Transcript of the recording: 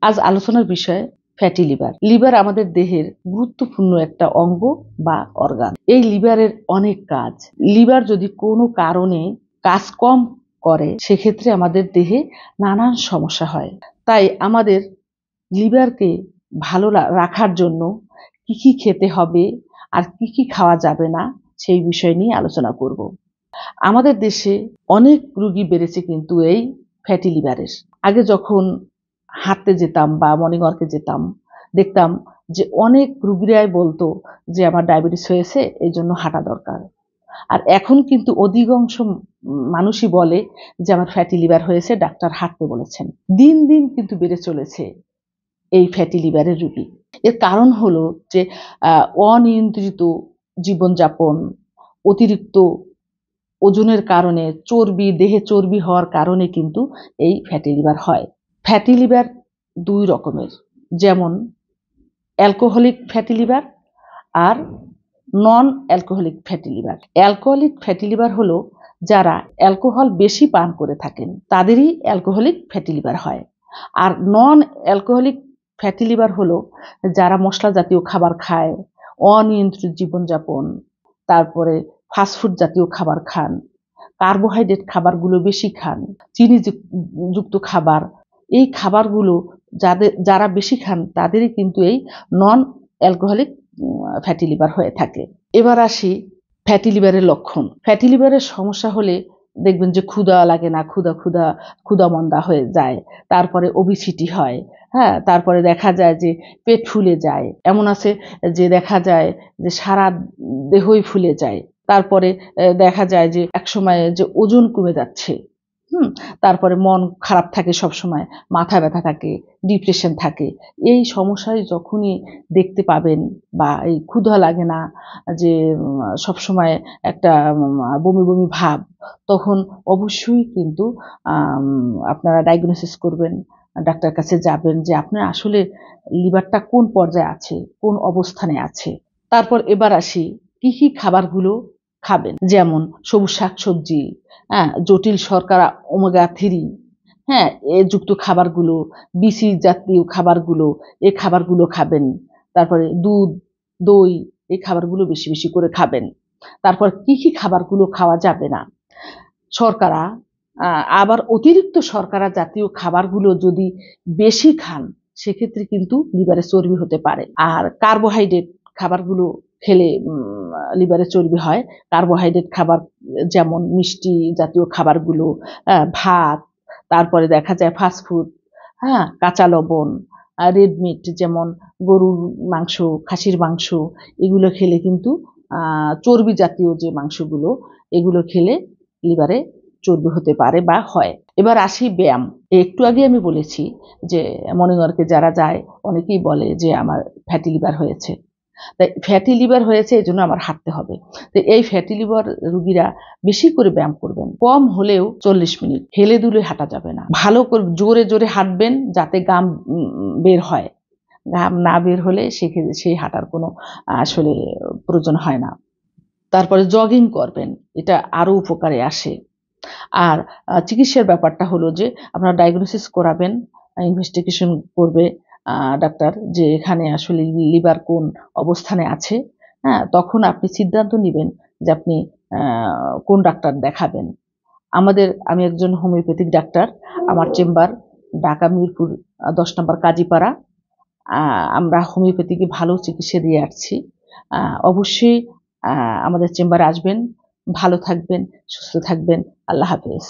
আজ আলোচনার বিষয় ফ্যাটি লিভার। লিভার আমাদের দেহের গুরুত্বপূর্ণ একটা অঙ্গ বা অর্গান। এই লিভারের অনেক কাজ। লিভার যদি কোনো কারণে কাজ কম করে সেক্ষেত্রে আমাদের দেহে নানান সমস্যা হয়। তাই আমাদের লিভারকে ভালো রাখার জন্য কি কি খেতে হবে আর কি কি খাওয়া যাবে না সেই বিষয় নিয়ে আলোচনা করব। আমাদের দেশে অনেক রোগী বেড়েছে কিন্তু এই ফ্যাটি লিভারের। আগে যখন হাঁটতে যেতাম বা মর্নিং ওয়ার্কে যেতাম, দেখতাম যে অনেক রুগীরাই বলতো যে আমার ডায়াবেটিস হয়েছে, এই জন্য হাঁটা দরকার। আর এখন কিন্তু অধিকাংশ মানুষই বলে যে আমার ফ্যাটি লিভার হয়েছে, ডাক্তার হাঁটতে বলেছেন। দিন দিন কিন্তু বেড়ে চলেছে এই ফ্যাটি লিভারের রোগী। এর কারণ হলো যে অনিয়ন্ত্রিত জীবনযাপন, অতিরিক্ত ওজনের কারণে দেহে চর্বি হওয়ার কারণে কিন্তু এই ফ্যাটি লিভার হয়। ফ্যাটি লিভার দুই রকমের, যেমন অ্যালকোহলিক ফ্যাটি লিভার আর non alcoholic fatty liver. Alcoholic fatty liver হলো যারা অ্যালকোহল বেশি পান করে থাকেন তাদেরই অ্যালকোহলিক ফ্যাটি লিভার হয়। আর নন অ্যালকোহলিক ফ্যাটি লিভার হলো যারা মশলা জাতীয় খাবার খায়, অনিয়ন্ত্রিত জীবনযাপন, তারপরে ফাস্টফুড জাতীয় খাবার খান, কার্বোহাইড্রেট খাবারগুলো বেশি খান, চিনি যুক্ত খাবার, এই খাবারগুলো যারা বেশি খান তাদেরই কিন্তু এই নন অ্যালকোহলিক ফ্যাটি লিভার হয়ে থাকে। এবার আসি ফ্যাটি লিভারের লক্ষণ। ফ্যাটি লিভারের সমস্যা হলে দেখবেন যে ক্ষুধা লাগে না, ক্ষুধামন্দা হয়ে যায়, তারপরে ওবিসিটি হয়, হ্যাঁ, তারপরে দেখা যায় যে পেট ফুলে যায়, এমন আছে যে দেখা যায় যে সারা দেহই ফুলে যায়, তারপরে দেখা যায় যে একসময় যে ওজন কমে যাচ্ছে, তারপরে মন খারাপ থাকে, সবসময় মাথা ব্যথা থাকে, ডিপ্রেশন থাকে। এই সমস্যায় যখনই দেখতে পাবেন বা এই ক্ষুধা লাগে না, যে সবসময় একটা বমি বমি ভাব, তখন অবশ্যই কিন্তু আপনারা ডায়াগনোসিস করবেন, ডাক্তার কাছে যাবেন যে আপনার আসলে লিভারটা কোন পর্যায়ে আছে, কোন অবস্থানে আছে। তারপর এবার আসি কি কি খাবারগুলো খাবেন, যেমন সবুজ শাকসবজি, জটিল শর্করা ওমেগা 3, হ্যাঁ, এ যুক্ত খাবারগুলো, বিসি জাতীয় খাবারগুলো, এই খাবারগুলো খাবেন। তারপরে দুধ, দই, এই খাবারগুলো বেশি বেশি করে খাবেন। তারপর কি কি খাবারগুলো খাওয়া যাবে না, শর্করা, আবার অতিরিক্ত শর্করা জাতীয় খাবারগুলো যদি বেশি খান সেক্ষেত্রে কিন্তু লিভারে চর্বি হতে পারে। আর কার্বোহাইড্রেট খাবারগুলো খেলে লিভারে চর্বি হয়। কার্বোহাইড্রেট খাবার যেমন মিষ্টি জাতীয় খাবারগুলো, ভাত, তারপরে দেখা যায় ফাস্টফুড, হ্যাঁ, কাঁচা লবণ, রেড মিট যেমন গরুর মাংস, খাসির মাংস, এগুলো খেলে কিন্তু চর্বি জাতীয় যে মাংসগুলো, এগুলো খেলে লিভারে চর্বি হতে পারে বা হয়। এবার আসি ব্যায়াম। একটু আগে আমি বলেছি যে মর্নিং ওয়ার্কে যারা যায় অনেকেই বলে যে আমার ফ্যাটি লিভার হয়েছে, তাই ফ্যাটি লিভার হয়েছে এই জন্য আমার হাঁটতে হবে। তো এই ফ্যাটি লিভার রুগীরা বেশি করে ব্যায়াম করবেন, কম হলেও 40 মিনিট। হেলে দুলে হাঁটা যাবে না, ভালো করে জোরে জোরে হাঁটবেন যাতে ঘাম বের হয়। ঘাম না বের হলে সেই হাঁটার কোনো আসলে প্রয়োজন হয় না। তারপরে জগিং করবেন, এটা আরো উপকারে আসে। আর চিকিৎসার ব্যাপারটা হলো যে আপনারা ডায়াগনোসিস করাবেন, ইনভেস্টিগেশন করবে ডাক্তার যে এখানে আসলে লিভার কোন অবস্থানে আছে, হ্যাঁ, তখন আপনি সিদ্ধান্ত নেবেন যে আপনি কোন ডাক্তার দেখাবেন। আমি একজন হোমিওপ্যাথিক ডাক্তার, আমার চেম্বার ঢাকা মিরপুর 10 নম্বর কাজীপাড়া। আমরা হোমিওপ্যাথিকে ভালো চিকিৎসা দিয়ে আসছি। অবশ্যই আমাদের চেম্বারে আসবেন, ভালো থাকবেন, সুস্থ থাকবেন। আল্লাহ হাফেজ।